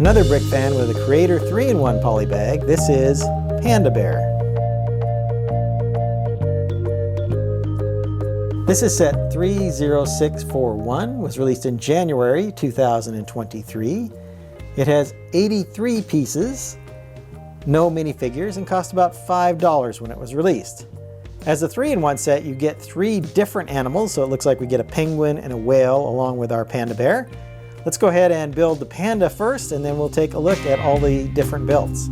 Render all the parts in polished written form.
Another brick fan with a Creator 3-in-1 poly bag. This is Panda Bear. This is set 30641, was released in January 2023. It has 83 pieces, no minifigures, and cost about $5 when it was released. As a 3-in-1 set, you get 3 different animals, so it looks like we get a penguin and a whale along with our Panda Bear. Let's go ahead and build the panda first, and then we'll take a look at all the different builds.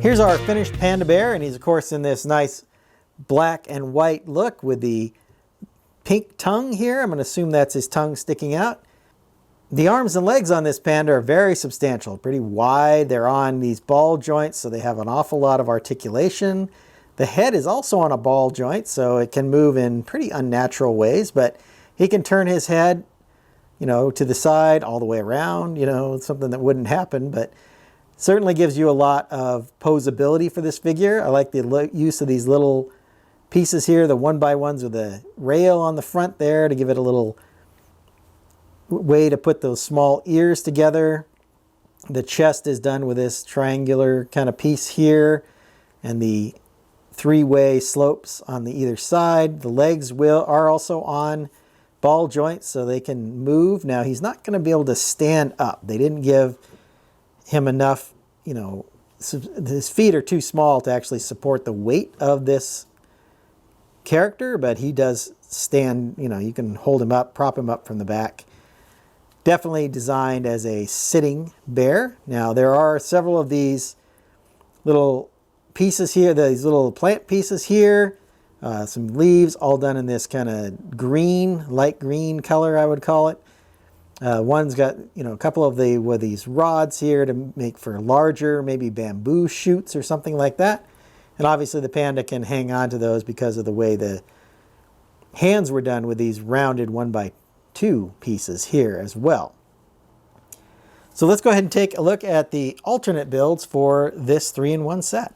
Here's our finished Panda Bear, and he's of course in this nice black and white look with the pink tongue here. I'm going to assume that's his tongue sticking out. The arms and legs on this panda are very substantial, pretty wide. They're on these ball joints, so they have an awful lot of articulation. The head is also on a ball joint, so it can move in pretty unnatural ways, but he can turn his head, to the side, all the way around, something that wouldn't happen, but certainly gives you a lot of posability for this figure. I like the use of these little pieces here, the 1x1s with a rail on the front there to give it a little way to put those small ears together. The chest is done with this triangular kind of piece here, and the 3-way slopes on the either side. The legs are also on ball joints so they can move. Now he's not going to be able to stand up. They didn't give him enough, his feet are too small to actually support the weight of this character, but he does stand, you can hold him up, prop him up from the back. Definitely designed as a sitting bear. Now there are several of these little pieces here, these little plant pieces here, some leaves all done in this kind of green, light green color I would call it. One's got, a couple of these rods here to make for larger, maybe bamboo shoots or something like that. And obviously the panda can hang on to those because of the way the hands were done with these rounded 1x2 pieces here as well. So let's go ahead and take a look at the alternate builds for this 3-in-1 set.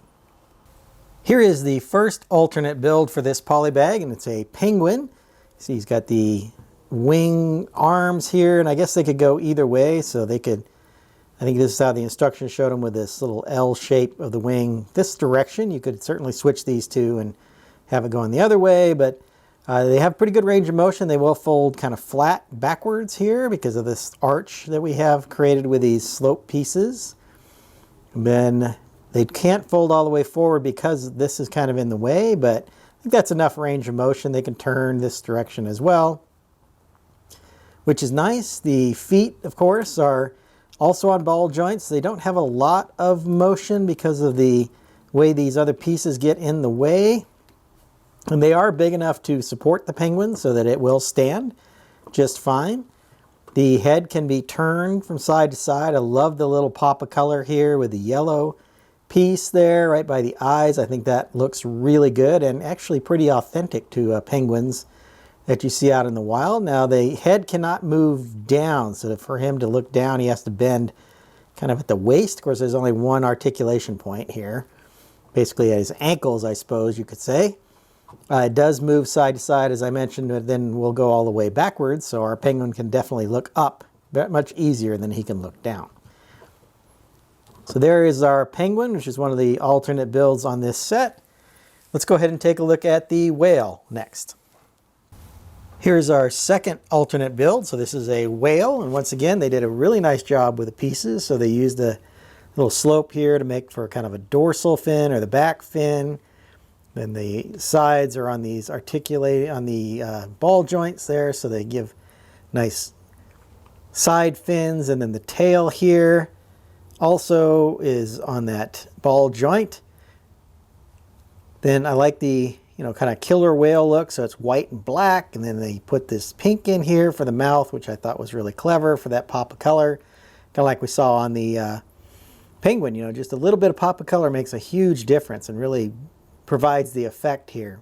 Here is the first alternate build for this poly bag, and it's a penguin. See, he's got the wing arms here, and I guess they could go either way, so they could, I think this is how the instructions showed them with this little L shape of the wing this direction. You could certainly switch these two and have it going the other way, but they have pretty good range of motion. They will fold kind of flat backwards here because of this arch that we have created with these slope pieces. And then they can't fold all the way forward because this is kind of in the way, but I think that's enough range of motion. They can turn this direction as well, which is nice. The feet, of course, are also on ball joints. They don't have a lot of motion because of the way these other pieces get in the way. And they are big enough to support the penguin so that it will stand just fine. The head can be turned from side to side. I love the little pop of color here with the yellow piece there right by the eyes. I think that looks really good and actually pretty authentic to penguins that you see out in the wild. Now the head cannot move down, so for him to look down he has to bend kind of at the waist. Of course there's only one articulation point here, basically at his ankles I suppose you could say. It does move side to side as I mentioned, but then we'll go all the way backwards, so our penguin can definitely look up much easier than he can look down. So there is our penguin, which is one of the alternate builds on this set. Let's go ahead and take a look at the whale next. Here's our second alternate build. So this is a whale, and once again they did a really nice job with the pieces. So they used a little slope here to make for kind of a dorsal fin or the back fin. Then the sides are on these ball joints there, so they give nice side fins, and then the tail here also is on that ball joint. Then I like the, kind of killer whale look, so it's white and black, and then they put this pink in here for the mouth, which I thought was really clever for that pop of color, kind of like we saw on the penguin. Just a little bit of pop of color makes a huge difference and really provides the effect here.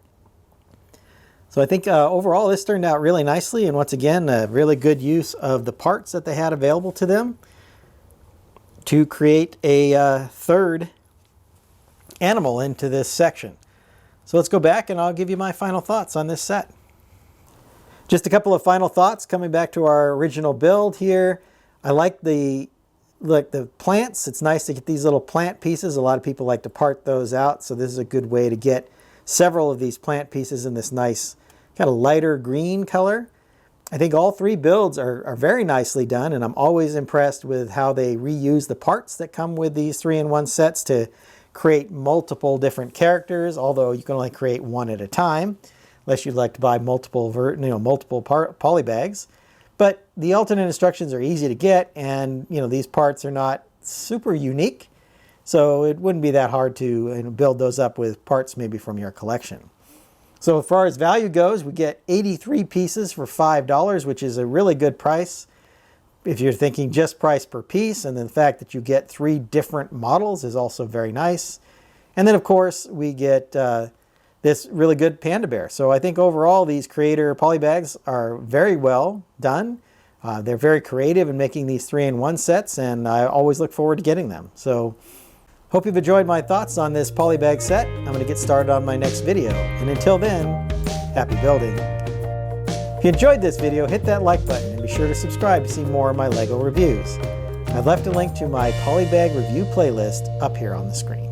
So I think overall this turned out really nicely, and once again, a really good use of the parts that they had available to them to create a third animal into this section. So let's go back and I'll give you my final thoughts on this set. Just a couple of final thoughts coming back to our original build here. I like the plants. It's nice to get these little plant pieces. A lot of people like to part those out, so this is a good way to get several of these plant pieces in this nice kind of lighter green color. I think all three builds are very nicely done, and I'm always impressed with how they reuse the parts that come with these 3-in-1 sets to create multiple different characters, although you can only create one at a time, unless you'd like to buy multiple polybags. But the alternate instructions are easy to get, and these parts are not super unique, so it wouldn't be that hard to build those up with parts maybe from your collection. So as far as value goes, we get 83 pieces for $5, which is a really good price if you're thinking just price per piece, and then the fact that you get 3 different models is also very nice. And then of course we get this really good Panda Bear. So I think overall these creator polybags are very well done. They're very creative in making these 3-in-1 sets, and I always look forward to getting them. So hope you've enjoyed my thoughts on this polybag set. I'm going to get started on my next video. And until then, happy building. If you enjoyed this video, hit that like button and be sure to subscribe to see more of my LEGO reviews. I've left a link to my polybag review playlist up here on the screen.